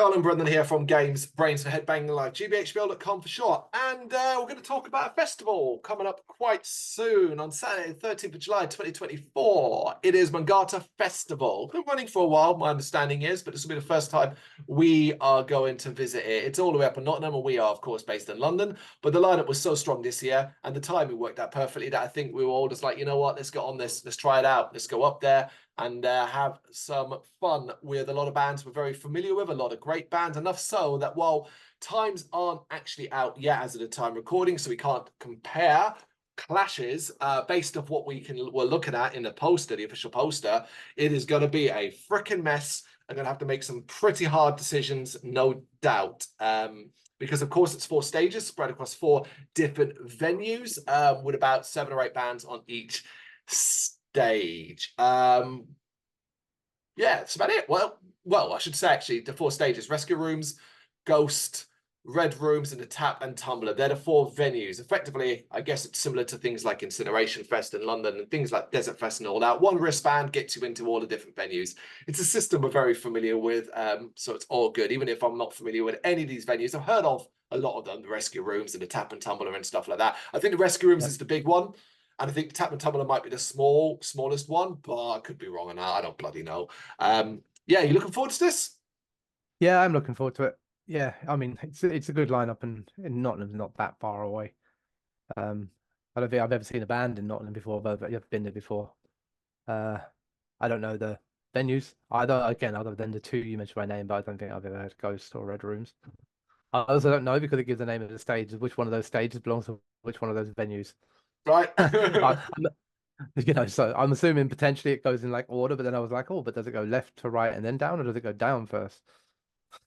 Carl and Brendan here from Brrraaains A Head-Banging Life, gbhblofficial for short. And we're going to talk about a festival coming up quite soon on Saturday, 13th of July, 2024. It is Mangata Festival. Been running for a while, my understanding is, but this will be the first time we are going to visit it. It's all the way up in Nottingham, and we are, of course, based in London. But the lineup was so strong this year, and the timing worked out perfectly that I think we were all just like, you know what, let's get on this. Let's try it out. Let's go up there and have some fun with a lot of bands we're very familiar with, a lot of great bands, enough so that while times aren't actually out yet as of the time recording, so we can't compare clashes based off what we're looking at in the poster, the official poster, it is going to be a freaking mess. I'm going to have to make some pretty hard decisions, no doubt. Because of course it's 4 stages spread across 4 different venues with about 7 or 8 bands on each stage. Yeah, that's about it. Well, I should say actually the 4 stages: Rescue Rooms, Ghost, Red Rooms, and the Tap and Tumbler. They're the 4 venues. Effectively, I guess it's similar to things like Incineration Fest in London and things like Desert Fest and all that. One wristband gets you into all the different venues. It's a system we're very familiar with, so it's all good. Even if I'm not familiar with any of these venues, I've heard of a lot of them, the Rescue Rooms and the Tap and Tumbler and stuff like that. I think the Rescue Rooms is the big one. And I think the Tap and Tumbler might be the smallest one, but I could be wrong on that. I don't bloody know. Yeah, you looking forward to this? Yeah, I'm looking forward to it. Yeah, I mean, it's a good lineup, and Nottingham's not that far away. I don't think I've ever seen a band in Nottingham before, but I've been there before. I don't know the venues either. Again, other than the 2 you mentioned by name, but I don't think I've ever heard Ghost or Red Rooms. I also don't know, because it gives the name of the stage, which one of those stages belongs to which one of those venues. Right. So I'm assuming potentially it goes in like order, but then I was like, oh, but does it go left to right and then down, or does it go down first?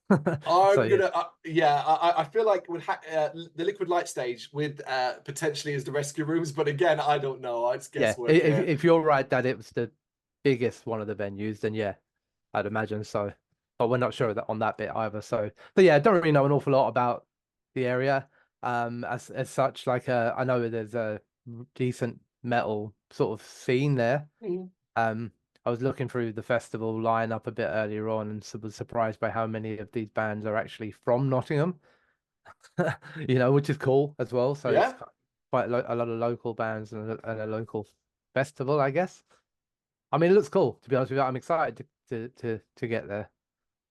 I feel like with the Liquid Light stage with potentially is the Rescue Rooms, but again, I don't know. It's guesswork. If you're right that it was the biggest one of the venues, then yeah, I'd imagine so. But we're not sure that on that bit either. So yeah, I don't really know an awful lot about the area. As such, like I know there's a decent metal sort of scene there. I was looking through the festival lineup a bit earlier on and was surprised by how many of these bands are actually from Nottingham, which is cool as well. So yeah, it's quite a lot of local bands and a local festival, I guess. I mean, it looks cool, to be honest with you. I'm excited to get there.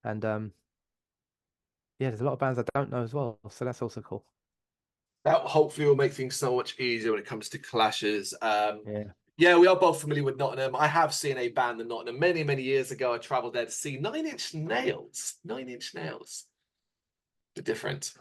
And yeah, there's a lot of bands I don't know as well, so that's also cool. That hopefully will make things so much easier when it comes to clashes. Yeah, we are both familiar with Nottingham. I have seen a band in Nottingham many years ago. I travelled there to see 9 Inch Nails. 9 Inch Nails. The difference.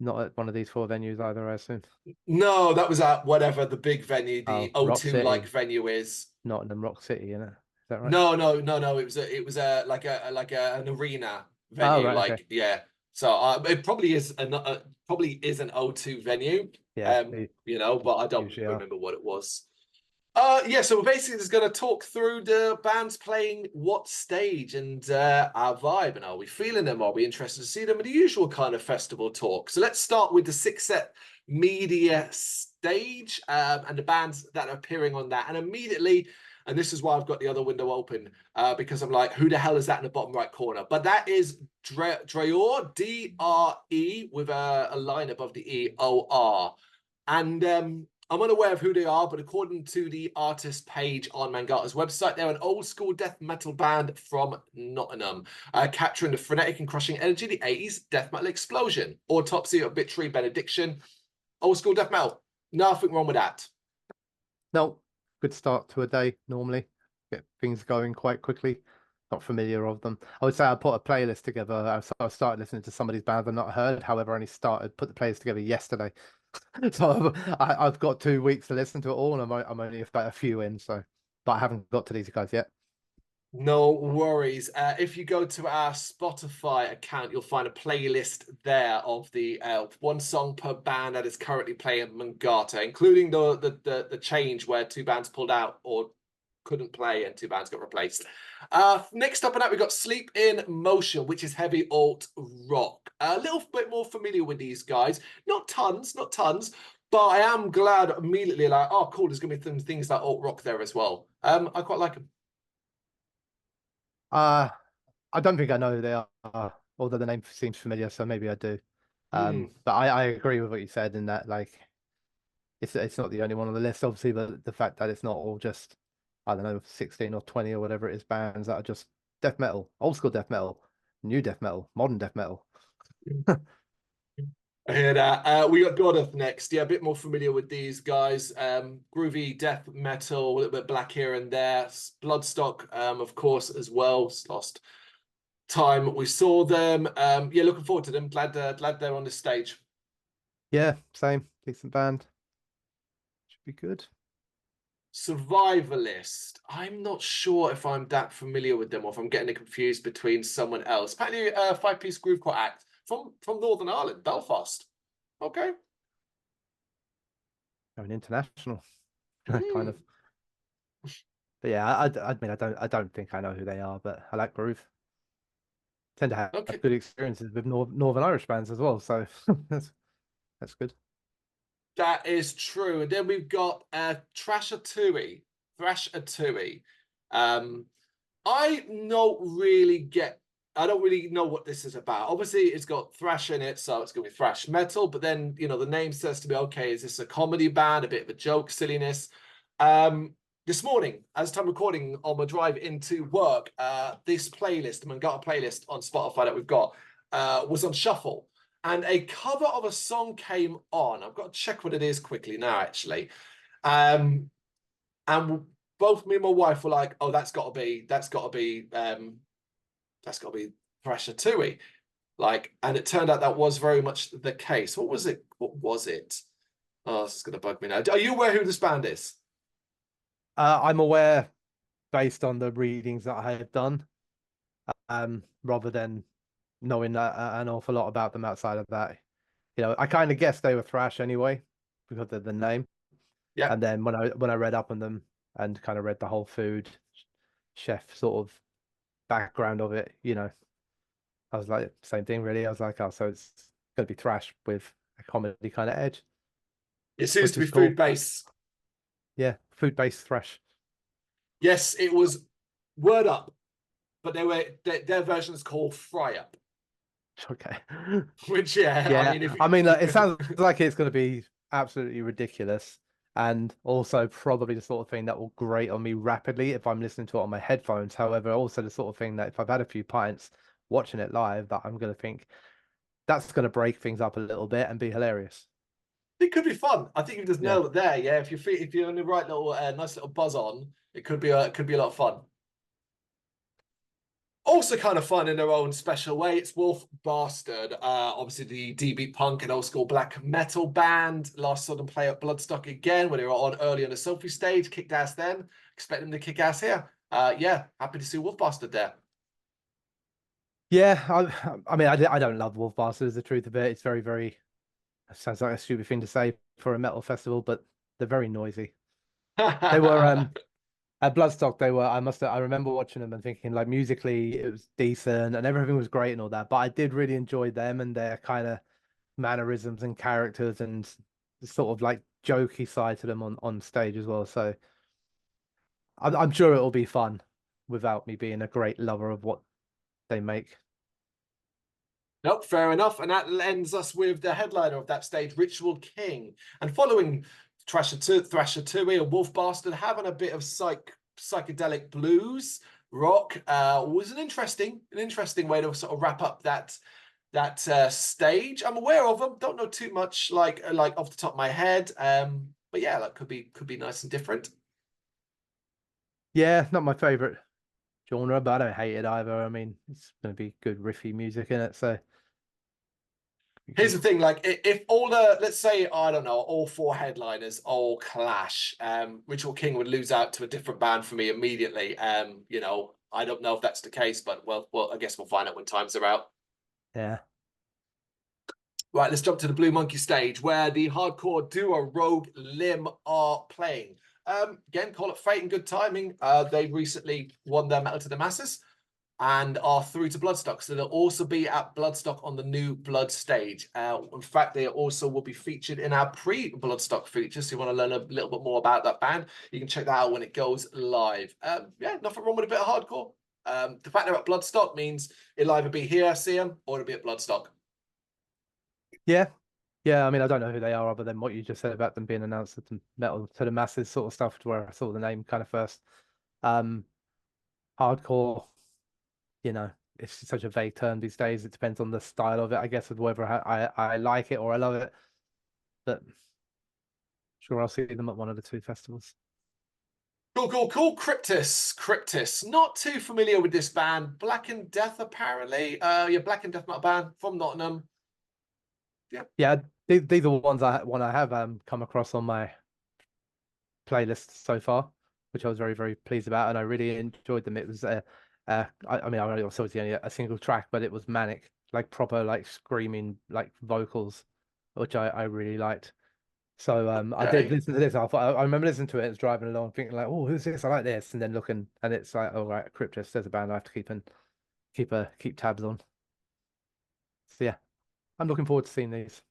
Not at one of these 4 venues either, I assume. No, that was at whatever the big venue, the O2 like City. venue is. Nottingham Rock City, isn't it? Is that right? No. It was like an arena venue, right, okay. yeah. So it probably is an O2 venue. Yeah, but I don't remember what it was. Yeah, so we're basically just going to talk through the bands playing what stage and our vibe, and are we feeling them? Are we interested to see them? And the usual kind of festival talk. So let's start with the 6-set media stage and the bands that are appearing on that. And immediately, and this is why I've got the other window open, because I'm like, who the hell is that in the bottom right corner? But that is Drrraaains, D-R-E, with a line above the E-O-R. And I'm unaware of who they are, but according to the artist page on Mangata's website, they're an old school death metal band from Nottingham, capturing the frenetic and crushing energy of the 80s death metal explosion. Autopsy, Obituary, Benediction, old school death metal. Nothing wrong with that. No, good start to a day normally. Get things going quite quickly. Not familiar of them. I would say I put a playlist together. So I started listening to some of these bands I've not heard. However, I only put the playlist together yesterday. So I've got 2 weeks to listen to it all, and I'm only about a few in. So, but I haven't got to these guys yet. No worries. If you go to our Spotify account, you'll find a playlist there of the 1 song per band that is currently playing Mangata, including the change where 2 bands pulled out or couldn't play and 2 bands got replaced. Next up on that, we've got Sleep in Motion, which is heavy alt rock. A little bit more familiar with these guys. Not tons, but I am glad immediately, like, oh, cool, there's going to be some things like alt rock there as well. I quite like them. I don't think I know who they are although the name seems familiar, so maybe I do. Hmm. But I agree with what you said in that like it's not the only one on the list, obviously, but the fact that it's not all just I don't know 16 or 20 or whatever it is bands that are just death metal, old school death metal, new death metal, modern death metal. I hear that. We got Godoth next. Yeah, a bit more familiar with these guys. Groovy death metal, a little bit black here and there. Bloodstock, of course, as well. It's last time we saw them. Yeah, looking forward to them. Glad they're on this stage. Yeah, same, decent band, should be good. Survivalist. I'm not sure if I'm that familiar with them or if I'm getting it confused between someone else. Apparently, a five-piece groovecore act from Northern Ireland, Belfast. Okay. I mean, international, kind Hmm. of. But yeah, I mean, I don't think I know who they are, but I like groove. Tend to have Okay. good experiences with Northern Irish bands as well, so that's good. That is true. And then we've got Thrash Atui. Um, I don't really I don't really know what this is about. Obviously, it's got thrash in it, so it's going to be thrash metal. But then, the name says to me, okay, is this a comedy band, a bit of a joke, silliness? This morning, as time recording on my drive into work, this playlist, the Mangata playlist on Spotify that we've got, was on shuffle. And a cover of a song came on. I've got to check what it is quickly now, actually. Um, and both me and my wife were like, "Oh, that's got to be Thrasher Tui." Like, and it turned out that was very much the case. What was it? What was it? Oh, this is gonna bug me now. Are you aware who this band is? I'm aware based on the readings that I have done, rather than knowing an awful lot about them outside of that. I kind of guessed they were thrash anyway because of the name. Yeah, And then when I read up on them and kind of read the whole food chef sort of background of it, I was like, same thing really. I was like, oh, so it's gonna be thrash with a comedy kind of edge, it seems which to be is food cool. based. Yeah, food-based thrash. Yes, it was Word Up, but their version is called Fry Up. Okay. Which, yeah, I Yeah, mean, if I mean, it sounds like it's going to be absolutely ridiculous, and also probably the sort of thing that will grate on me rapidly if I'm listening to it on my headphones. However, also the sort of thing that if I've had a few pints watching it live, that I'm going to think that's going to break things up a little bit and be hilarious. it could be fun. I think you just Yeah. nailed it there. Yeah, if you're in the right little nice little buzz on, it could be a lot of fun. Also kind of fun in their own special way. It's Wolf Bastard, obviously the D-beat punk and old school black metal band. Last saw them play at Bloodstock again when they were on early on the Sophie stage. Kicked ass then. Expect them to kick ass here. Yeah, happy to see Wolf Bastard there. Yeah, I mean, I don't love Wolf Bastard, is the truth of it. It's very, very, sounds like a stupid thing to say for a metal festival, but they're very noisy. They were, at Bloodstock, I remember watching them and thinking like musically it was decent and everything was great and all that, but I did really enjoy them and their kind of mannerisms and characters and the sort of like jokey side to them on stage as well. So I'm sure it'll be fun without me being a great lover of what they make. Nope, fair enough. And that ends us with the headliner of that stage, Ritual King. And following Thrasher Tui and Wolf Bastard having a bit of psychedelic blues rock was an interesting way to sort of wrap up that stage. I'm aware of them, don't know too much like off the top of my head. But yeah, that could be nice and different. Yeah, not my favorite genre, but I don't hate it either. I mean, it's going to be good riffy music in it, so be Here's good. the thing, like if all the let's say I don't know, all four headliners all clash, Ritual King would lose out to a different band for me immediately. I don't know if that's the case, but I guess we'll find out when times are out. Yeah. Right, let's jump to the Blue Monkey stage where the hardcore duo Rogue Limb are playing. Again, call it fate and good timing. They recently won their Metal to the Masses and are through to Bloodstock. So they'll also be at Bloodstock on the new Blood stage. In fact, they also will be featured in our pre-Bloodstock feature. So you want to learn a little bit more about that band, you can check that out when it goes live. Yeah, nothing wrong with a bit of hardcore. The fact they're at Bloodstock means it'll either be here, see them, or it'll be at Bloodstock. Yeah. Yeah, I mean, I don't know who they are other than what you just said about them being announced at the Metal to the Masses sort of stuff, to where I saw the name kind of first. Um, Hardcore, you know, it's such a vague term these days. It depends on the style of it, I guess, of whether I like it or I love it. But sure, I'll see them at one of the two festivals. Cool, cool, cool. Cryptus. Not too familiar with this band. Black and Death, apparently. Yeah, Black and Death metal band from Nottingham. Yeah. Yeah, these are ones I have come across on my playlist so far, which I was very, very pleased about, and I really enjoyed them. It was I mean, I was obviously only a single track, but it was manic, like proper, like screaming, like vocals, which I really liked. So I did Okay. listen to this. I remember listening to it as driving along, thinking like, "Oh, who's this? I like this," and then looking, and it's like, "Oh right, Cryptus. There's a band I have to keep tabs on." So yeah, I'm looking forward to seeing these.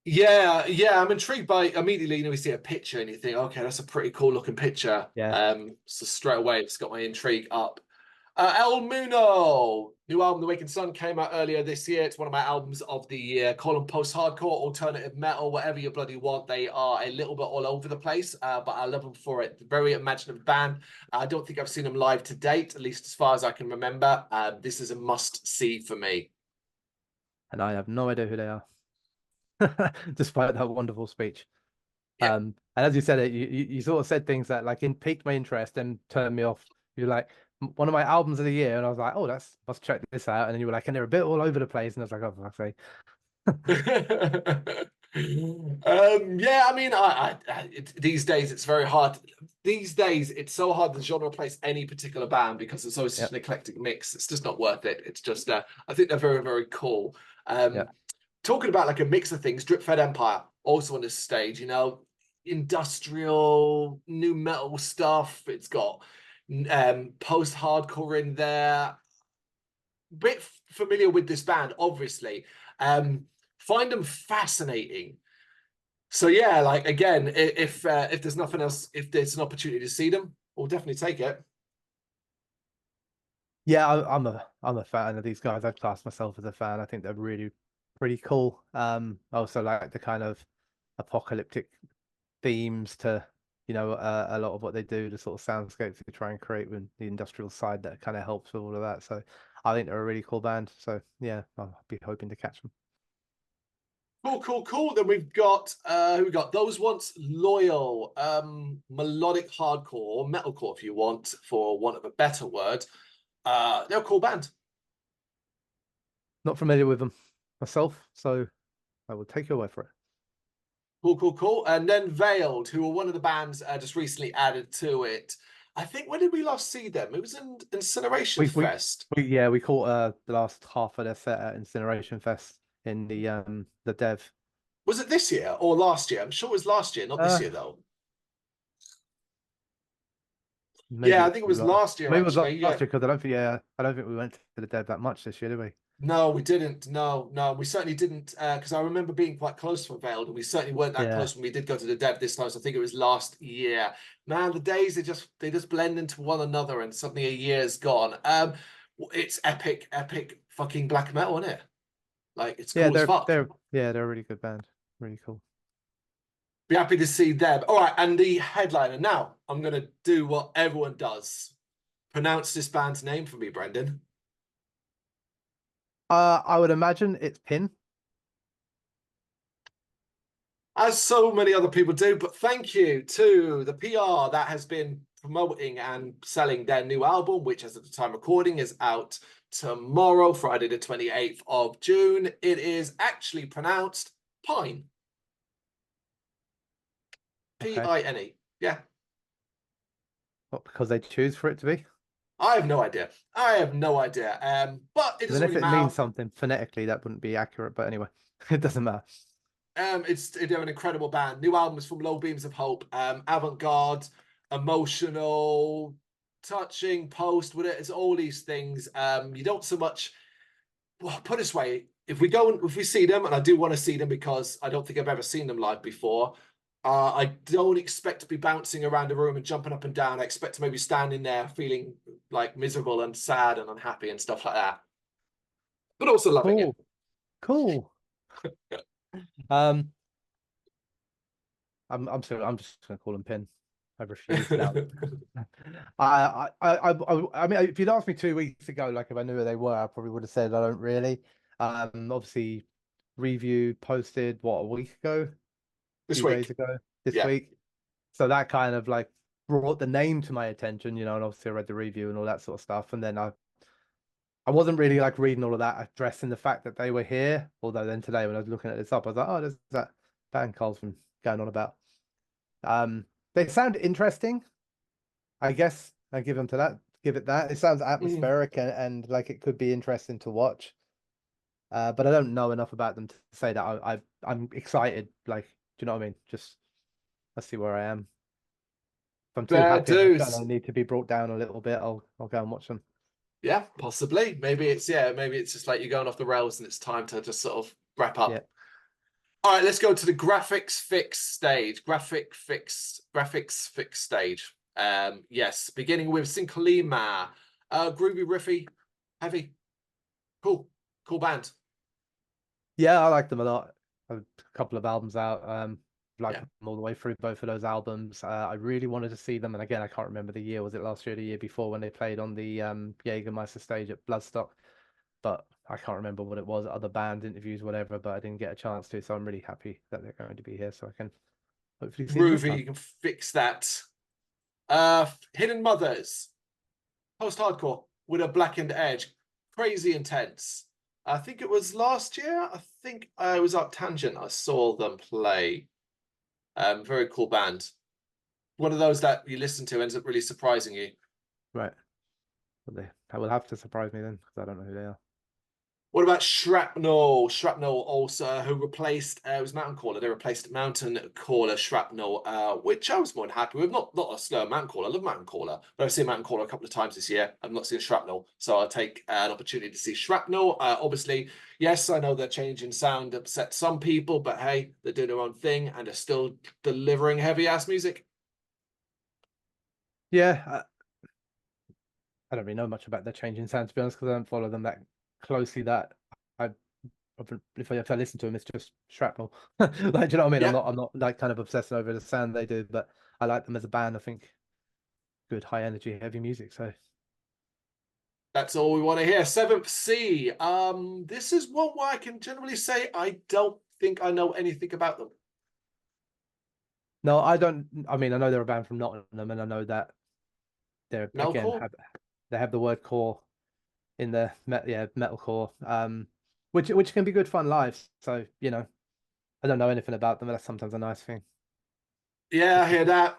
Yeah, yeah, I'm intrigued by immediately, we see a picture and you think, okay, that's a pretty cool looking picture. Yeah, So straight away it's got my intrigue up. El Muno, new album, The Waking Sun, came out earlier this year. It's one of my albums of the year. Call them post-hardcore, alternative metal, whatever you bloody want. They are a little bit all over the place, but I love them for it. Very imaginative band. I don't think I've seen them live to date, at least as far as I can remember. This is a must-see for me. and I have no idea who they are, despite that wonderful speech. Yeah. And as you said it, you sort of said things that like piqued my interest and turned me off. You're like one of my albums of the year, and I was like, oh, that's must check this out. And then you were like, and they're a bit all over the place, and I was like, oh, fuck's sake. Yeah, I mean, these days it's very hard. These days it's so hard to genre place any particular band because it's always such Yep, an eclectic mix. It's just not worth it. It's just, I think they're very, very cool. yeah, Talking about like a mix of things, Drip Fed Empire also on this stage, industrial new metal stuff. It's got post-hardcore in there. Bit familiar with this band, obviously. Find them fascinating. So yeah, like again, if there's nothing else, if there's an opportunity to see them, we'll definitely take it. yeah. I'm a fan of these guys. I'd class myself as a fan. I think they're really pretty cool. I also like the kind of apocalyptic themes to a lot of what they do, the sort of soundscapes they try and create with the industrial side that kind of helps with all of that. So I think they're a really cool band. So yeah, I'll be hoping to catch them. Cool, cool, cool. Then we've got who we got? Those Once Loyal, melodic hardcore or metalcore, if you want, for want of a better word. They're a cool band. Not familiar with them myself, so I will take your word for it. Cool, cool, cool. And then Veiled, who were one of the bands just recently added to it. I think when did we last see them? It was in Incineration We Fest. yeah, we caught the last half of their set at Incineration Fest in the Dev. Was it this year or last year? I'm sure it was last year, not this Uh year though. maybe Yeah, I it think it was was last year maybe it was actually. last Yeah. year because I don't think we went to the Dev that much this year, did we? No, we didn't. No, no, we certainly didn't. Because I remember being quite close for Veiled, and we certainly weren't that Yeah. close when we did go to the Dev this time. So I think it was last year. Man, the days they just blend into one another, and suddenly a year's gone. It's epic, epic fucking black metal, isn't it? Like it's Yeah, cool as fuck. they're a really good band. Really cool. Be happy to see them. All right, and the headliner. Now I'm gonna do what everyone does. Pronounce this band's name for me, Brendan. I would imagine it's Pin. As so many other people do, but thank you to the PR that has been promoting and selling their new album, which as at the time recording is out tomorrow, Friday the 28th of June. It is actually pronounced Pine. Okay. Pine. Yeah. Not because they choose for it to be. I have no idea. I have no idea. But it doesn't Then if really it means matter. something phonetically, that wouldn't be accurate. But anyway, it doesn't matter. They're an incredible band. New album is from Low Beams of Hope. Avant-garde, emotional, touching, post with it. It's all these things. You don't so much. Well, put it this way: if we see them, and I do want to see them because I don't think I've ever seen them live before. I don't expect to be bouncing around the room and jumping up and down. I expect to maybe standing there feeling like miserable and sad and unhappy and stuff like that, but also loving it. Cool, cool. Um, I'm just gonna call him Pin. I refuse now. I mean, if you'd asked me 2 weeks ago, like if I knew who they were, I probably would have said I don't really. Obviously, review posted what, a week ago, a This few days week. ago, this Yeah. week. So that kind of like brought the name to my attention, you know, and obviously I read the review and all that sort of stuff. And then I wasn't really like reading all of that, addressing the fact that they were here. Although then today when I was looking at this up, I was like, oh, there's that band Carl's been going on about. They sound interesting. I guess I give them to that. Give it that. It sounds Mm. atmospheric and like it could be interesting to watch. But I don't know enough about them to say that I'm excited. Like, do you know what I mean? Just let's see where I am. If I'm too Fair happy and I dues. need to be brought down a little bit, I'll go and watch them. Yeah, possibly. Maybe it's just like you're going off the rails and it's time to just sort of wrap Yeah. up. All right, let's go to the graphics fix stage. Graphics fix stage. Yes, beginning with Synclima. Groovy, riffy, heavy. Cool. Cool band. Yeah, I like them a lot. A couple of albums out. Liked Yeah. them all the way through both of those albums. I really wanted to see them, and again, I can't remember the year. Was it last year or the year before when they played on the Jägermeister stage at Bloodstock? But I can't remember what it was. Other band interviews, whatever. But I didn't get a chance to, so I'm really happy that they're going to be here, so I can hopefully see them this Groovy, time. you can fix that. Hidden Mothers. Post-hardcore with a blackened edge. Crazy intense. I think it was last year. I think I was up Tangent. I saw them play. Very cool band. One of those that you listen to ends up really surprising you. Right. Well, that will have to surprise me then, because I don't know who they are. What about Shrapnel? Shrapnel also, who replaced it was Mountain Caller. They replaced Mountain Caller Shrapnel, which I was more than happy with. Not a slow Mountain Caller. I love Mountain Caller, but I've seen Mountain Caller a couple of times this year. I've not seen Shrapnel, so I'll take an opportunity to see Shrapnel. Obviously, yes, I know they're changing sound upset some people, but hey, they're doing their own thing and they're still delivering heavy ass music. Yeah, I don't really know much about their changing sound, to be honest, because I don't follow them that closely. That I if I listen to them, it's just shrapnel. Like, do you know what I mean? Yeah, I'm not like kind of obsessing over the sound they do, but I like them as a band. I think good high energy, heavy music. So that's all we want to hear. Seventh C. This is one where I can generally say I don't think I know anything about them. no, I don't. I mean, I know they're a band from Nottingham, and I know that they're again Melcore? they have the word core in the metalcore, which can be good fun live. So you know, I don't know anything about them, but that's sometimes a nice thing. Yeah, Just I hear that.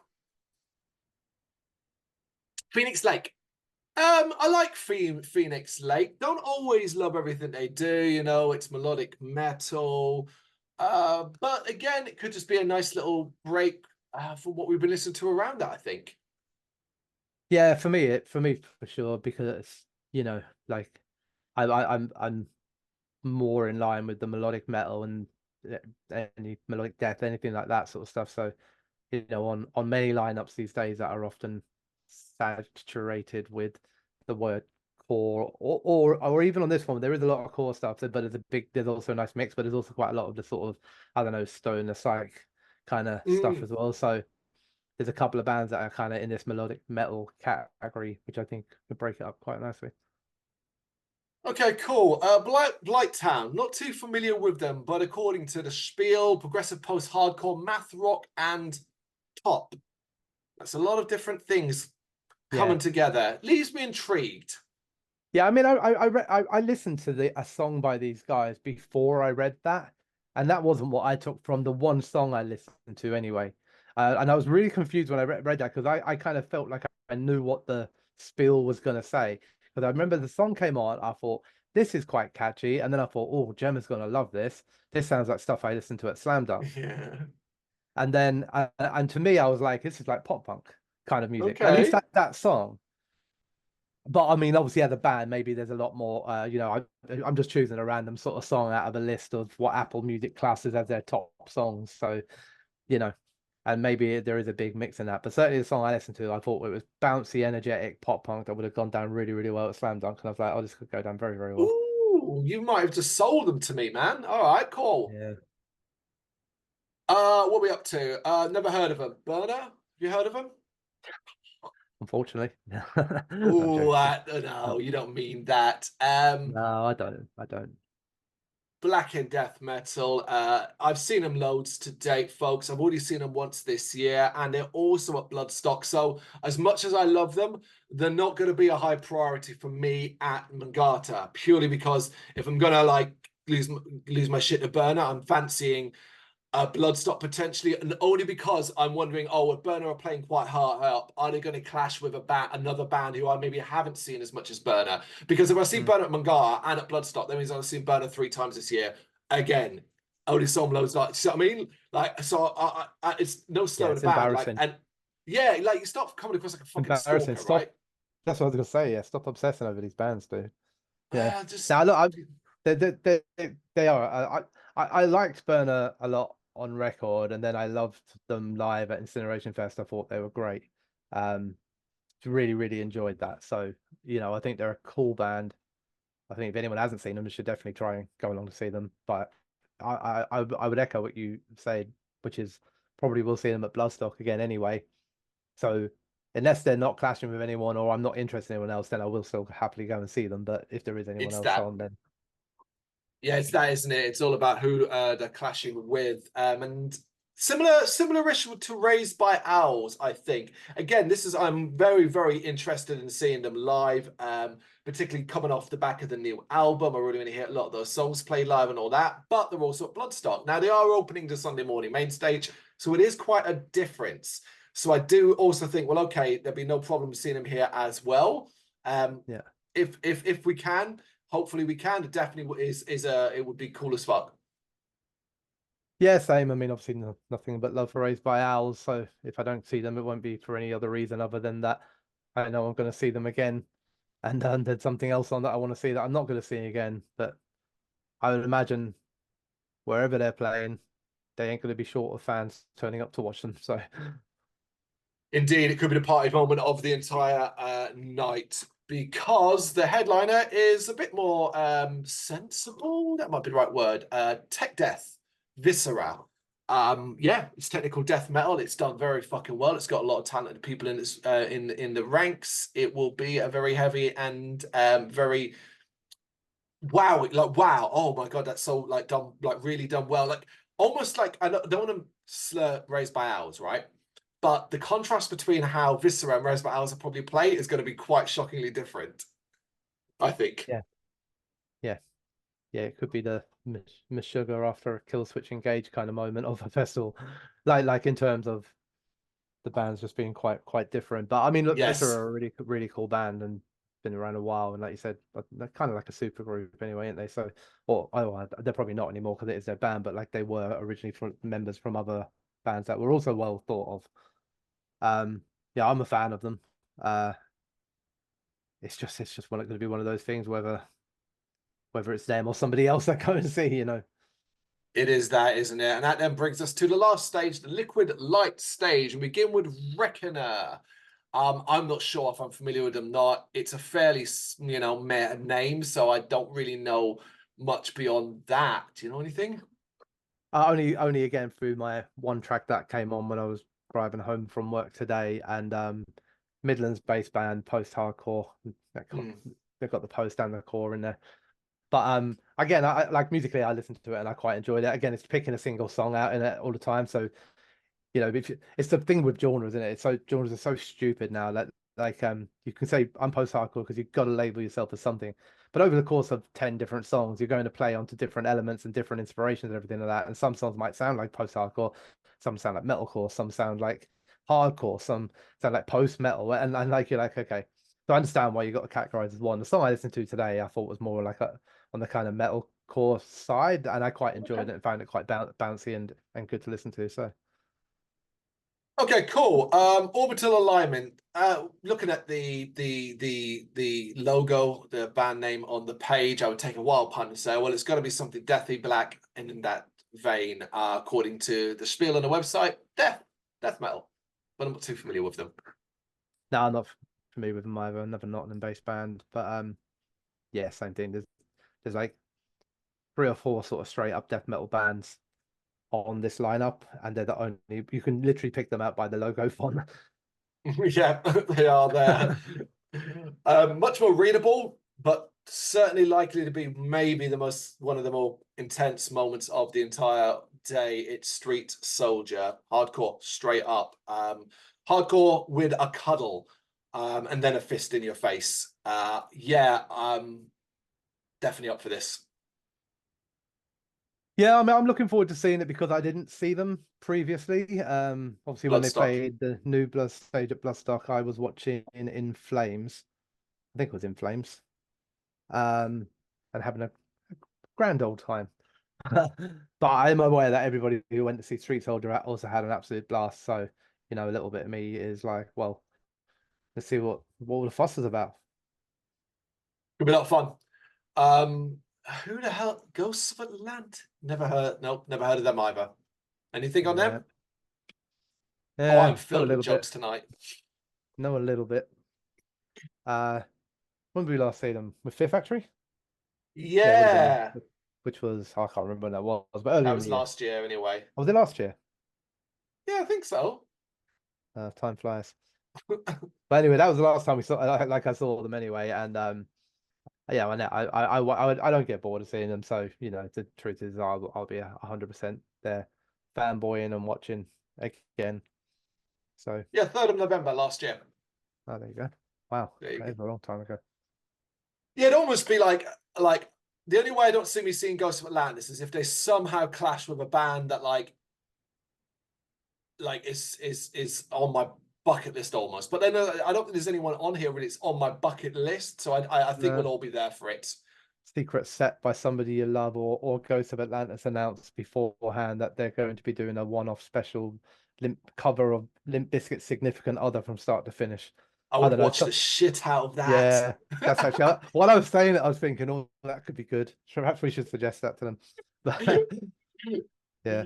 Phoenix Lake. I like Phoenix Lake. Don't always love everything they do. You know, it's melodic metal. But again, it could just be a nice little break from what we've been listening to around that, I think. yeah, for me for sure, because it's, you know, like I'm more in line with the melodic metal and any melodic death, anything like that sort of stuff. So, you know, on many lineups these days that are often saturated with the word core, or even on this one, there is a lot of core stuff, but there's also a nice mix, but there's also quite a lot of the sort of, I don't know, stoner psych kind of stuff Mm. as well. So there's a couple of bands that are kind of in this melodic metal category, which I think could break it up quite nicely. Okay, cool. Blighttown. Not too familiar with them, but according to the spiel, progressive post-hardcore, math rock, and top. That's a lot of different things Yeah. coming together. Leaves me intrigued. Yeah, I mean, I listened to a song by these guys before I read that, and that wasn't what I took from the one song I listened to anyway. And I was really confused when I read that because I kind of felt like I knew what the spiel was going to say. Because I remember the song came on, I thought this is quite catchy, and then I thought, oh, Gemma's going to love this. This sounds like stuff I listened to at Slam Dunk. Yeah. And then, and to me, I was like, this is like pop punk kind of music. At least Okay. that song. But I mean, obviously, as a band, maybe there's a lot more. You know, I'm just choosing a random sort of song out of a list of what Apple Music classes as their top songs. So, you know, and maybe there is a big mix in that. But certainly the song I listened to, I thought it was bouncy, energetic pop punk that would have gone down really, really well at Slam Dunk. And I was like, oh, this could go down very, very well. Ooh, you might have just sold them to me, man. All right, cool. Yeah, What are we up to? Never heard of them. Burner? Have you heard of them? unfortunately. I'm Oh, joking. no, Oh, you don't mean that. no, I don't. I don't. Black and death metal. I've seen them loads to date, folks. I've already seen them once this year, and they're also at Bloodstock. So, as much as I love them, they're not going to be a high priority for me at Mangata, purely because if I'm gonna like lose my shit to Burner, I'm fancying Bloodstock potentially, and only because I'm wondering, oh, if Burner are playing quite hard up, are they going to clash with another band who I maybe haven't seen as much as Burner? Because if I see Mm. Burner at Mangata and at Bloodstock, that means I've seen Burner 3 times this year. Again, only saw them loads like, so I mean, like, so it's no Yeah, slow in a it's band, like, embarrassing. and yeah, like you start coming across like a fucking Embarrassing. stalker, right? Stop. That's what I was gonna say. Yeah, stop obsessing over these bands, dude. Yeah. Just Now look, they are. I liked Burner a lot on record, and then I loved them live at Incineration Fest. I thought they were great. Um, really, really enjoyed that. So, I think they're a cool band. I think if anyone hasn't seen them, they should definitely try and go along to see them. But I would echo what you said, which is probably we'll see them at Bloodstock again anyway. So unless they're not clashing with anyone or I'm not interested in anyone else, then I will still happily go and see them. But if there is anyone it's else that. on, then Yeah, it's that, isn't it? It's all about who they're clashing with. And similar issue to Raised by Owls, I think. Again, I'm very, very interested in seeing them live, particularly coming off the back of the new album. I really want to hear a lot of those songs played live and all that, but they're also at Bloodstock. Now they are opening the Sunday morning main stage, so it is quite a difference. So I do also think, well, okay, there'd be no problem seeing them here as well. Um, yeah. if we can. Hopefully we can. It definitely it would be cool as fuck. Yeah, same. I mean, obviously nothing but love for Raised by Owls. So if I don't see them, it won't be for any other reason other than that I know I'm going to see them again. And there's something else on that I want to see that I'm not going to see again. But I would imagine wherever they're playing, they ain't going to be short of fans turning up to watch them. So Indeed, it could be the party moment of the entire night because the headliner is a bit more sensible. That might be the right word. Tech Death, Viscera. Yeah, it's technical death metal. It's done very fucking well. It's got a lot of talented people in its in the ranks. It will be a very heavy and very wow. Oh my god, that's so like done, like really done well. Like almost like I don't want to slur Raised by Owls, right? But the contrast between how Viscera and Raised by Owls are probably play is going to be quite shockingly different, I think. yeah, yeah, yeah, it could be the Miss Sugar after a kill switch engage kind of moment of a festival, like in terms of the bands just being quite different. But I mean, look, Viscera Yes, are a really cool band and been around a while, and like you said, they're kind of like a super group anyway, aren't they? So, or oh, they're probably not anymore because it is their band, but like they were originally from members from other bands that were also well thought of. Yeah, I'm a fan of them. Uh, it's just going to be one of those things, whether it's them or somebody else I go and see. it is that, isn't it? And that then brings us to the last stage, the Liquid Light stage, and we begin with Reckoner. I'm not sure if I'm familiar with them. Not. It's a fairly, meta name, so I don't really know much beyond that. Do you know anything? Only again through my one track that came on when I was driving home from work today, and Midlands based band post hardcore. Hmm. They've got the post and the core in there. But again, I like musically, I listened to it and I quite enjoyed it. Again, it's picking a single song out in it all the time, so it's the thing with genres, isn't it? It's so genres are so stupid now that you can say I'm post-hardcore because you've got to label yourself as something. But over the course of 10 different songs, you're going to play onto different elements and different inspirations and everything like that. And some songs might sound like post-hardcore, some sound like metalcore, some sound like hardcore, some sound like post-metal. And like you're like, okay. So I understand why you got to categorize as one. The song I listened to today, I thought was more like on the kind of metalcore side, and I quite enjoyed it and found it quite bouncy and good to listen to. So Okay, cool. Orbital alignment. Looking at the logo, the band name on the page, I would take a wild punt and say, well, it's got to be something deathy black and in that vein, according to the spiel on the website. Death. death metal, but I'm not too familiar with them. No, I'm not familiar with them either. Another Nottingham-based band, but yeah, same thing. There's like three or four sort of straight up death metal bands on this lineup, and they're the only you can literally pick them out by the logo font. Yeah, they are there. Much more readable, but certainly likely to be maybe one of the more intense moments of the entire day. It's Street Soldier, hardcore, straight up. Hardcore with a cuddle, and then a fist in your face. Yeah, definitely up for this. Yeah, I mean, I'm looking forward to seeing it because I didn't see them previously. Obviously, when they Bloodstock. played the new Blood stage at Bloodstock, I was watching In Flames. I think it was In Flames. And having a grand old time. But I'm aware that everybody who went to see Street Soldier also had an absolute blast. So, you know, a little bit of me is like, well, let's see what all the fuss is about. Could be a lot of fun. Um, who the hell? Ghosts of Atlantis? Never heard. Nope, never heard of them either. Anything on Yeah, them? Oh, I'm yeah, know a filled with little bit. jokes tonight. Know a little bit. Uh, when did we last see them? With Fear Factory? Yeah, it would have been, Yeah, which was I can't remember when that was, but earlier that in was the year. last year anyway. Oh, was it last year? Yeah, I think so. Time flies. But anyway, that was the last time we saw. Like I saw them anyway, and yeah, I know. I don't get bored of seeing them. So you know, the truth is, I'll be 100% there, fanboying and watching again. So Yeah, 3rd of November last year. oh, there you go. Wow, There you that go. is a long time ago. Yeah, it'd almost be like the only way I don't see me seeing Ghosts of Atlantis is if they somehow clash with a band that like is on my bucket list almost. But then I don't think there's anyone on here really. It's on my bucket list, so I think we'll No. all be there for it. Secret set by somebody you love, or Ghost of Atlantis announced beforehand that they're going to be doing a one-off special limp cover of Limp Bizkit's Significant Other from start to finish. I I would don't know. watch the shit out of that. Yeah, that's actually while I was saying it, I was thinking, oh, that could be good. Perhaps we should suggest that to them. But yeah,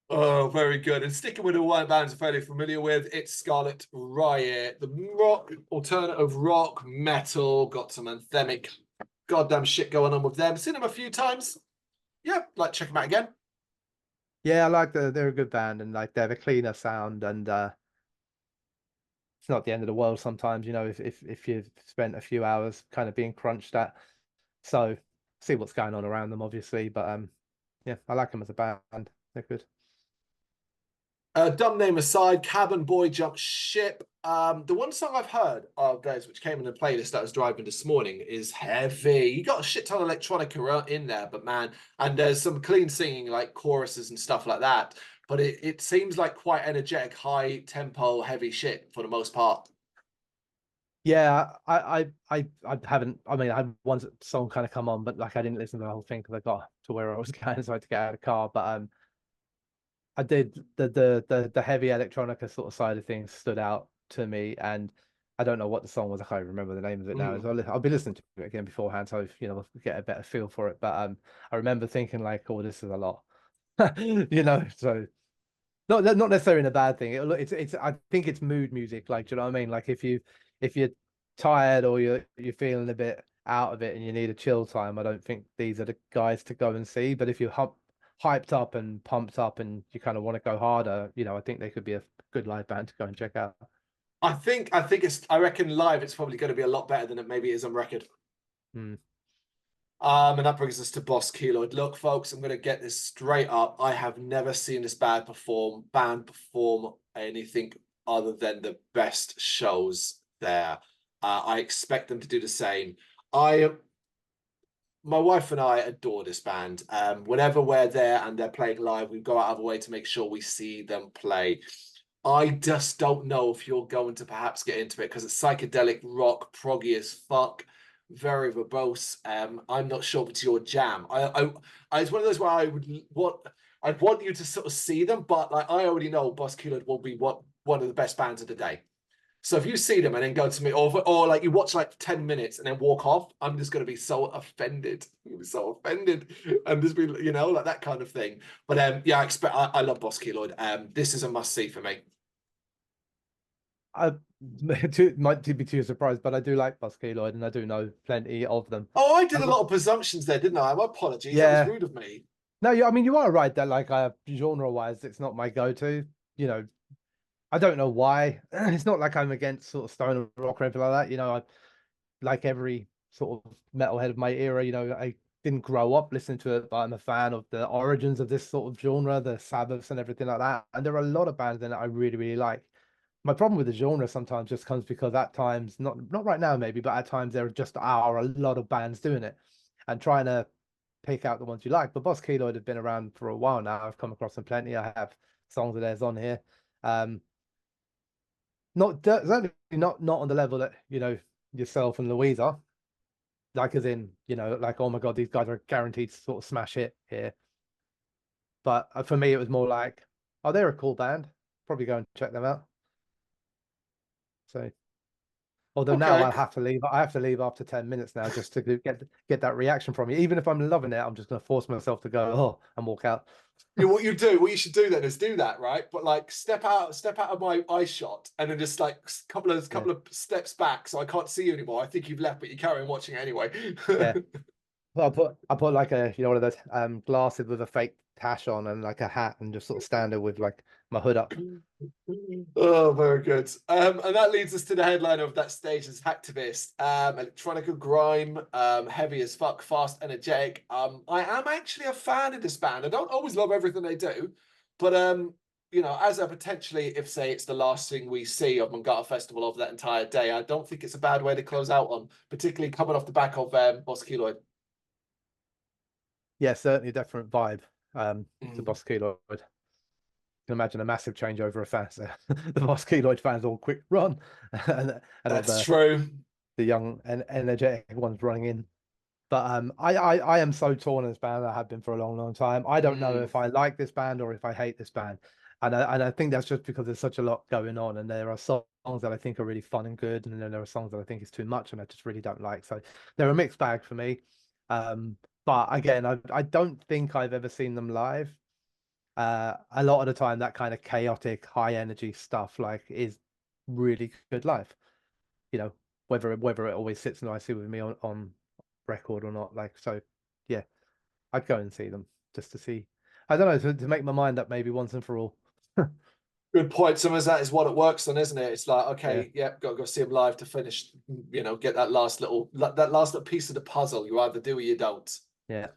Oh, very good. And sticking with the one band I'm fairly familiar with, it's Scarlet Riot. The rock, alternative rock, metal, got some anthemic goddamn shit going on with them. Seen them a few times. Yeah, like check them out again. yeah, I like they're a good band and like they have a cleaner sound and it's not the end of the world sometimes, you know, if you've spent a few hours kind of being crunched at. So see what's going on around them, obviously. But yeah, I like them as a band. They're good. Dumb name aside, Cabin Boy Jump Ship. The one song I've heard of theirs, which came in the playlist that I was driving this morning, is heavy. You got a shit ton of electronica in there, but man, and there's some clean singing, like choruses and stuff like that. But it seems like quite energetic, high tempo, heavy shit for the most part. Yeah, I haven't. I mean, I had one song kind of come on, but like I didn't listen to the whole thing because I got to where I was going, so I had to get out of the car. But I did the heavy electronica sort of side of things stood out to me, and I don't know what the song was. I can't remember the name of it now. Mm. So I'll be listening to it again beforehand, so you know, we'll get a better feel for it. But I remember thinking like, oh, this is a lot, you know. So not necessarily in a bad thing. It's I think it's mood music. Like, do you know what I mean? Like if you're tired or you're feeling a bit out of it and you need a chill time, I don't think these are the guys to go and see. But if you're hyped up and pumped up and you kind of want to go harder, you know, I think they could be a good live band to go and check out. I think I reckon live it's probably going to be a lot better than it maybe is on record. Hmm. And that brings us to Boss Keloid. Look, folks, I'm going to get this straight up. I have never seen this band perform anything other than the best shows there. I expect them to do the same. I, my wife and I adore this band. Whenever we're there and they're playing live, we go out of our way to make sure we see them play. I just don't know if you're going to perhaps get into it because it's psychedelic rock, proggy as fuck, very verbose. I'm not sure if it's your jam. It's one of those where I'd want you to sort of see them, but like I already know Boss Keelan will be one of the best bands of the day. So if you see them and then go to me, or like you watch like 10 minutes and then walk off, I'm just gonna be so offended. I'm so offended. And just be, you know, like that kind of thing. But yeah, I love Boss Keloid. This is a must see for me. I might be too surprised, but I do like Buskeloid and I do know plenty of them. Oh, I did a And lot of presumptions there, didn't I? My apologies. That was yeah, rude of me. no, I mean you are right that like genre-wise, it's not my go-to. You know, I don't know why. It's not like I'm against sort of stoner rock or anything like that. You know, I like every sort of metalhead of my era. You know, I didn't grow up listening to it, but I'm a fan of the origins of this sort of genre, the Sabbaths and everything like that. And there are a lot of bands in it I really, really like. My problem with the genre sometimes just comes because at times, not right now maybe, but at times there just are a lot of bands doing it, and trying to pick out the ones you like. But Boss Keloid have been around for a while now. I've come across them plenty. I have songs of theirs on here. Um, not certainly not on the level that you know yourself and Louise are. Like as in, you know, like oh my god, these guys are guaranteed to sort of smash it here. But for me, it was more like, oh, they're a cool band. Probably go and check them out. So, although now Okay. I'll have to leave. I have to leave after 10 minutes now just to get that reaction from you. Even if I'm loving it, I'm just going to force myself to go oh and walk out. What you should do then is do that, right? But like step out of my eye shot, and then just like Yeah, couple of steps back, so I can't see you anymore. I think you've left, but you carry on watching it anyway. yeah. Well, I put like a you know one of those glasses with a fake tash on and like a hat and just sort of stand there with like my hood up. Oh, very good. And that leads us to the headliner of that stage as Hacktivist. Electronica grime, heavy as fuck, fast, energetic. I am actually a fan of this band. I don't always love everything they do, but you know, as a potentially, if say it's the last thing we see of Mangata Festival over that entire day, I don't think it's a bad way to close out on, particularly coming off the back of Boss Keloid. Yeah, certainly a different vibe to Mm, Boss Keloid. Can imagine a massive change over a fans. The Boss Keloid fans all quick run, and all that's true. the young and energetic ones running in. But I am so torn in this band. I have been for a long, long time. I don't know Mm, if I like this band or if I hate this band, and I think that's just because there's such a lot going on, and there are songs that I think are really fun and good, and then there are songs that I think is too much, and I just really don't like. So they're a mixed bag for me. But again, I don't think I've ever seen them live. A lot of the time, that kind of chaotic, high energy stuff like is really good live. You know, whether it always sits nicely with me on record or not. Like so, yeah, I'd go and see them just to see. I don't know to make my mind up maybe once and for all. good point. Some of that is what it works on, isn't it? It's like, Yeah, okay, yeah, got to go see him live to finish, you know, get that last little piece of the puzzle. You either do or you don't. yeah.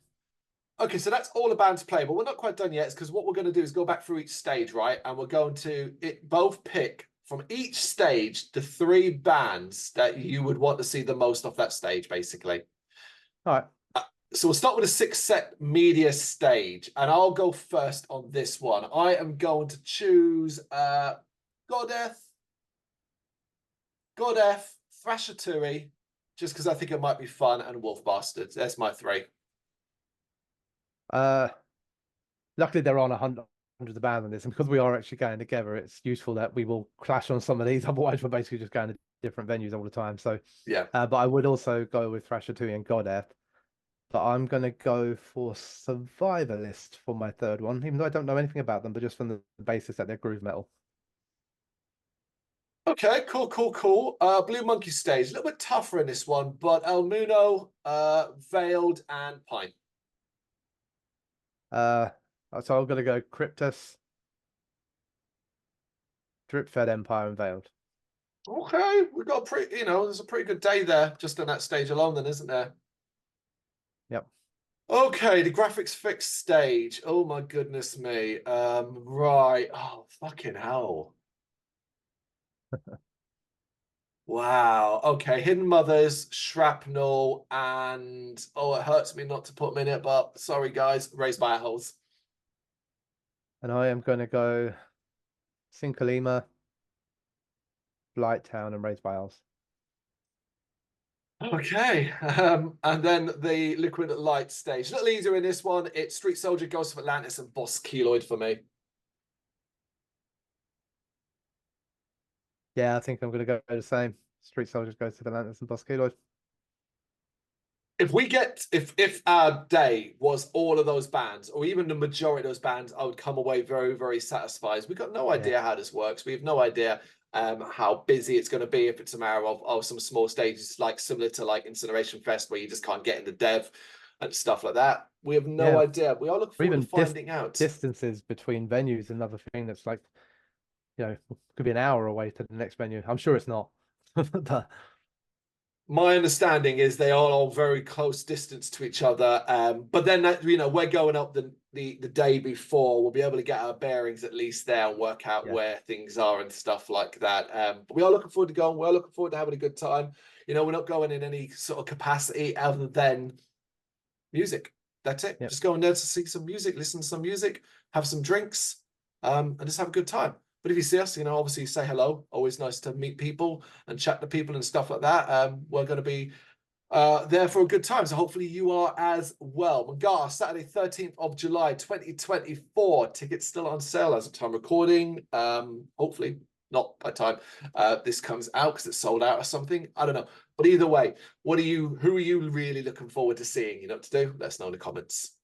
Okay, so that's all about to play, but we're not quite done yet because what we're going to do is go back through each stage, right? And we're going to both pick from each stage the three bands that you would want to see the most off that stage, basically. All right. So we'll start with a six-set media stage, and I'll go first on this one. I am going to choose Godeth, Godeth, Thrasher Tui, just because I think it might be fun, and Wolf Bastards. That's my three. Uh, luckily there aren't hundreds of bands on this, and because we are actually going together, it's useful that we will clash on some of these. Otherwise, we're basically just going to different venues all the time. So, Yeah. but I would also go with Thrasher 2 and Godeth. But I'm gonna go for Survivalist for my third one, even though I don't know anything about them, but just from the basis that they're groove metal. Okay, cool. Blue Monkey stage, a little bit tougher in this one, but El Muno, Veiled, and Pine. Uh, so I'm gonna go Cryptus, Drip Fed Empire, and Veiled. Okay, we've got a pretty, you know, there's a pretty good day there just on that stage alone, then, isn't there? Yep. Okay, the graphics fixed stage. Oh my goodness me. Right. Oh, fucking hell. Wow. Okay, Hidden Mothers, Shrapnel, and oh, it hurts me not to put them in it, but sorry guys, Raised by Holes. And I am gonna go Sinkalima, Blighttown, and Raised by Owls. Okay, and then the Liquid Light stage. A little easier in this one. It's Street Soldier, Ghost of Atlantis, and Boss Keloid for me. Yeah, I think I'm going to go the same. Street Soldiers goes to the Lanterns and Bosquilos. If our day was all of those bands, or even the majority of those bands, I would come away very, very satisfied. We've got no idea how this works. We have no idea how busy it's going to be, if it's a matter of some small stages, like similar to like Incineration Fest, where you just can't get into dev and stuff like that. We have no Yeah, idea. We are looking or forward to even finding out. distances between venues. Another thing that's like, could be an hour away to the next venue. I'm sure it's not. But My understanding is they are all very close distance to each other. But then we're going up the day before. We'll be able to get our bearings at least there and work out yeah, where things are and stuff like that. But we are looking forward to going. We're looking forward to having a good time. We're not going in any sort of capacity other than music. That's it. yeah, Just going there to see some music, listen to some music, have some drinks, and just have a good time. But if you see us, obviously say hello. Always nice to meet people and chat to people and stuff like that. We're going to be there for a good time. So hopefully you are as well. Mangata, Saturday, 13th of July, 2024. Tickets still on sale as of time recording. Hopefully not by time this comes out, because it's sold out or something. I don't know. But either way, who are you really looking forward to seeing? You know what to do? Let us know in the comments.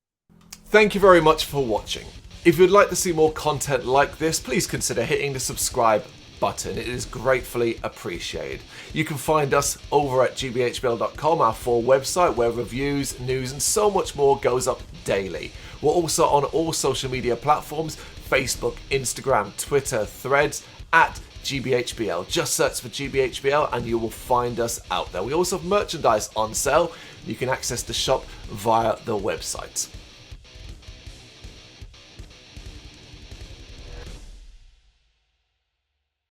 Thank you very much for watching. If you'd like to see more content like this, please consider hitting the subscribe button. It is gratefully appreciated. You can find us over at gbhbl.com, our full website, where reviews, news, and so much more goes up daily. We're also on all social media platforms: Facebook, Instagram, Twitter, Threads, at gbhbl. Just search for gbhbl and you will find us out there. We also have merchandise on sale. You can access the shop via the website.